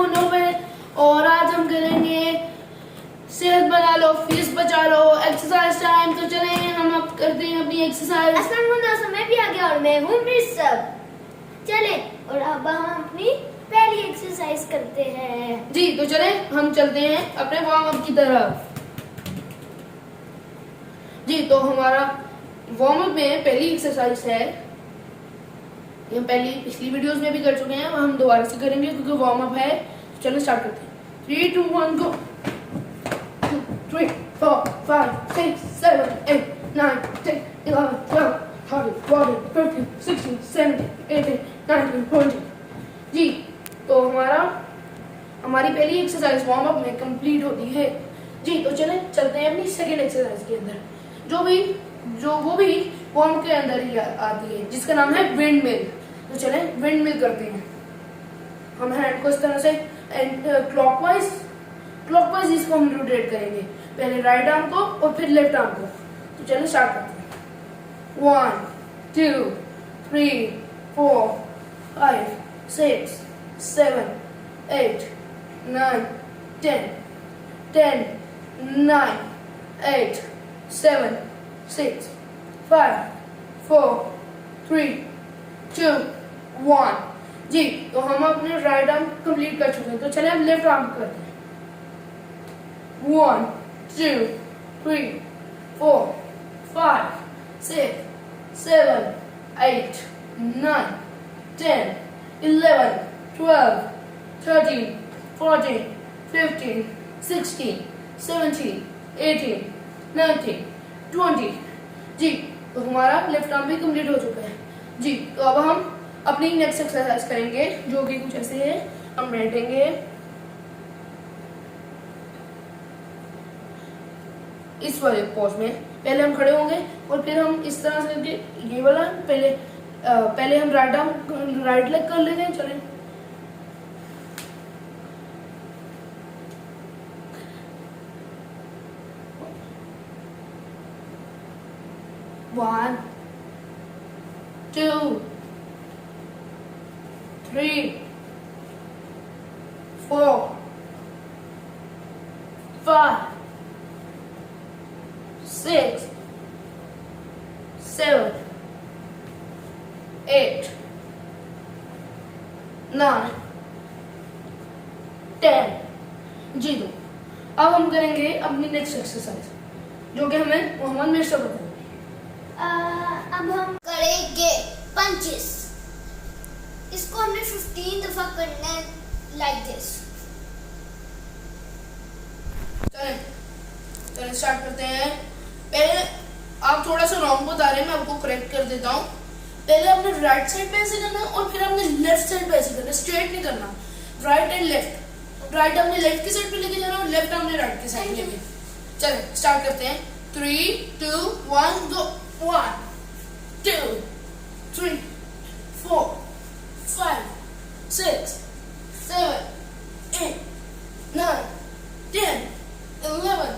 हूँ नोबेल और आज हम करेंगे सेहत बना लो फीस बचा लो एक्सरसाइज टाइम। तो चलें हम अब करते हैं अपनी एक्सरसाइज। मैं भी आ गया और मैं हूँ सब। चले और अब हम अपनी पहली एक्सरसाइज करते हैं। जी तो चलें हम चलते हैं अपने वार्म अप की तरफ। जी तो हमारा वार्म अप में पहली एक्सरसाइज है, ये हम पहली पिछली वीडियोस में भी कर चुके हैं, हम दोबारा से करेंगे क्योंकि वार्म अप है। तो चलो स्टार्ट करते हैं। 3 2 1 गो। 3 4 5 6 7 8 9 10 11 12 13 14 15 16 17 18 19 20। जी तो हमारी पहली एक्सरसाइज वार्म अप में कंप्लीट होती है। जी तो चलते हैं अपनी सेकेंड एक्सरसाइज के अंदर, वो भी वार्म के अंदर ही आती है, जिसका नाम है विंड मिल। तो चलें विंड मिल करते हैं। हम हैंड को इस तरह से क्लॉकवाइज इसको हम रोटेट करेंगे, पहले राइट आर्म को और फिर लेफ्ट आर्म को। तो चलें स्टार्ट करते हैं। 1 2 3 4 5 6 7 8 9 10 10 9 8 7 6 5 4 3 2 1। जी तो हम अपने राइट आर्म कंप्लीट कर चुके हैं। तो चले हम लेफ्ट आर्म करते हैं। 1 2 3 4 5 6 7 8 9 10 11 12 13 14 15 16 17 18 19 20। जी तो हमारा लेफ्ट आर्म भी कंप्लीट हो चुका है। जी तो अब हम अपनी नेक्स्ट एक्सरसाइज करेंगे, जो कि कुछ ऐसे है। हम बैठेंगे इस वाले पोज में, पहले हम खड़े होंगे और फिर हम इस तरह से करके ये वाला पहले हम राइट लेग कर लेंगे। चलें One, 2 3 4 5 6 7 8 9 10। जी तो अब हम करेंगे अपनी नेक्स्ट एक्सरसाइज, जो कि हमें मोहम्मद मिर्जा बताएंगे। अब हम करेंगे पंचेस। इसको हमने 15 दफा करना है, लाइक दिस। चलें स्टार्ट करते हैं। पहले आप थोड़ा सा रॉन्ग बता रहे हैं, मैं आपको करेक्ट कर देता हूँ। पहले आपने राइट साइड पे ऐसे करना और फिर आपने लेफ्ट साइड पे ऐसे करना, स्ट्रेट नहीं करना। राइट एंड लेफ्ट, राइट आपने लेफ्ट की साइड पे लेके जाना और लेफ्ट आपने राइट की साइड लेके। चलें स्टार्ट करते हैं। 3 2 1 गो। 1 2 3 4 5 6 7 8 9 10 11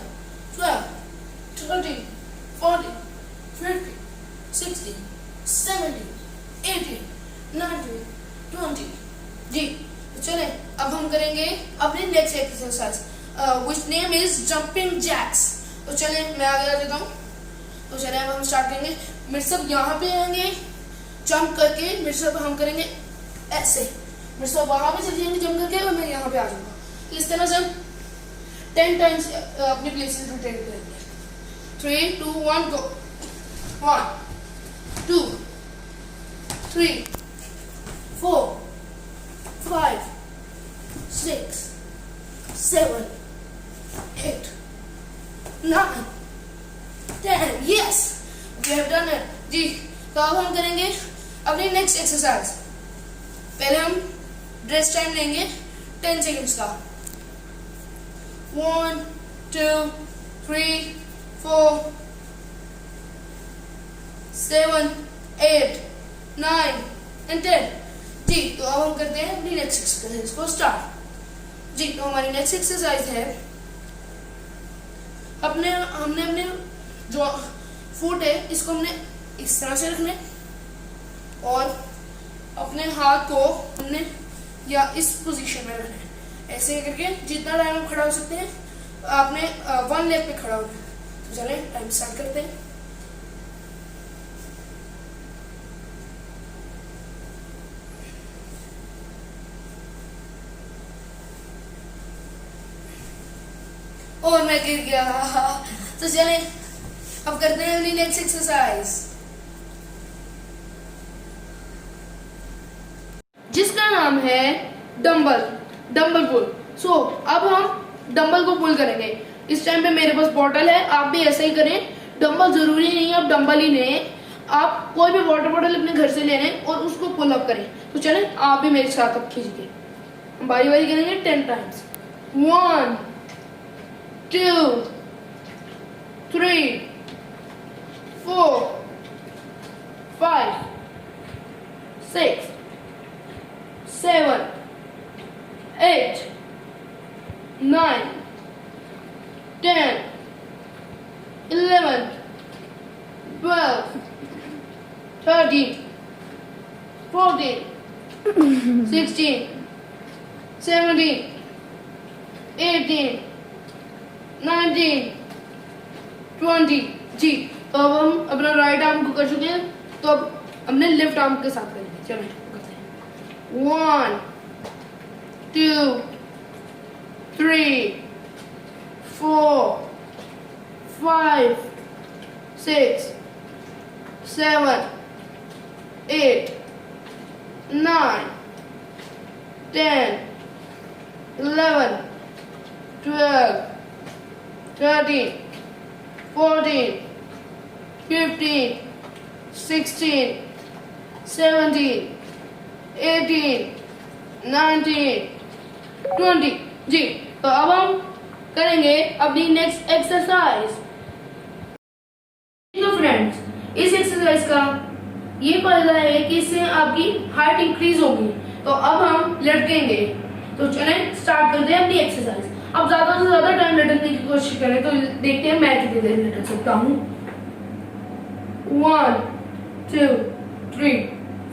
12 13 14 15 16 17 18 19 20। जी तो चलें अब हम करेंगे अपनी next exercise, which name is jumping jacks. तो चलें मैं आगे आ जाता हूँ। तो चलें अब हम स्टार्ट करेंगे। मेरे सब यहाँ पे आएंगे, जंप करके मेरे सब हम करेंगे ऐसे। मेरे सब वहां पे चले जाएंगे जंप करके और मैं यहाँ पे आ जाऊंगा। इस तरह से हम 10 टाइम्स अपनी प्लेसेस रोटेट करेंगे। 3 2 1 गो। 1 2 3 4 5 6 7 8 9 10। Yes we have done it. जी तो अब हम करेंगे अपनी नेक्स्ट एक्सरसाइज। पहले हम ड्रेस टाइम लेंगे 10 सेकेंड्स का। 1 2 3 4 7 8 9 and 10। जी तो अब हम करते हैं अपनी नेक्स्ट एक्सरसाइज को स्टार्ट। जी तो हमारी नेक्स्ट एक्सरसाइज है, हमने अपने जो फुट है इसको हमने इस तरह से रखने और अपने हाथ को हमने या इस पोजीशन में रखना है। ऐसे करके जितना टाइम आप खड़ा हो सकते हैं आपने 1 लेग पे खड़ा होना है। तो चले टाइम स्टार्ट करते हैं। और मैं गिर गया। तो चले अब करते हैं अपनी नेक्स्ट एक्सरसाइज जिसका नाम है डंबल पुल। सो अब हम डंबल को पुल करेंगे। इस टाइम पे मेरे पास बॉटल है, आप भी ऐसा ही करें। डंबल जरूरी नहीं है आप डंबल ही लें, आप कोई भी वाटर बॉटल अपने घर से ले लें और उसको पुल अप करें। तो चलें आप भी मेरे साथ अब खींच के हम बारी बारी करेंगे 10 टाइम्स। 1 2 3 4 5 6 7 8 9 10 11 12 13 14 16 17 18 19 20। जी तो अब हम अपना राइट आर्म को कर चुके हैं, तो अब अपने लेफ्ट आर्म के साथ करेंगे। चलो करते हैं। 1 2 3 4 5 6 7 8 9 10 11 12 13 14 15 16 17 18 19 20। जी तो अब हम करेंगे अपनी नेक्स्ट एक्सरसाइज। तो फ्रेंड्स इस एक्सरसाइज का ये फायदा है कि इससे आपकी हाइट इंक्रीज होगी। तो अब हम लटकेंगे। तो चलें स्टार्ट करते हैं अपनी एक्सरसाइज। अब ज्यादा से ज्यादा टाइम लटकने की कोशिश करें, तो देखते हैं मैं कितनी देर लटक सकता हूँ। 1 2 3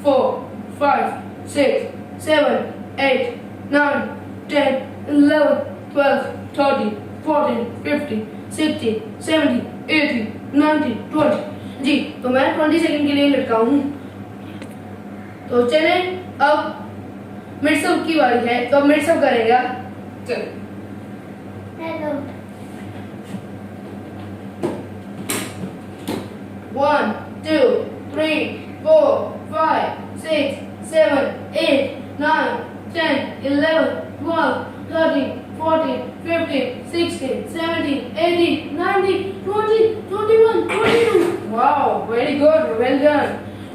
4 5 6 7 8 9 10 11 12 13 14 15 16 17 18 19 20। जी तो मैं 20 सेकंड के लिए लटका हूँ। तो चले अब मिडसअप की बारी है, तो अब मिडसअप करेगा। चलो hello 1 2 3 4 5 6 7 8 9 10 11 12 13 14 15 16 17 18 19 20 21 22। Wow very good, well done.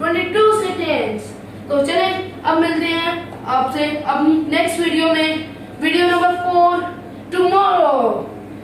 22 seconds. तो चलें अब मिलते हैं आपसे अपनी नेक्स्ट वीडियो में, वीडियो नंबर 4 टुमारो।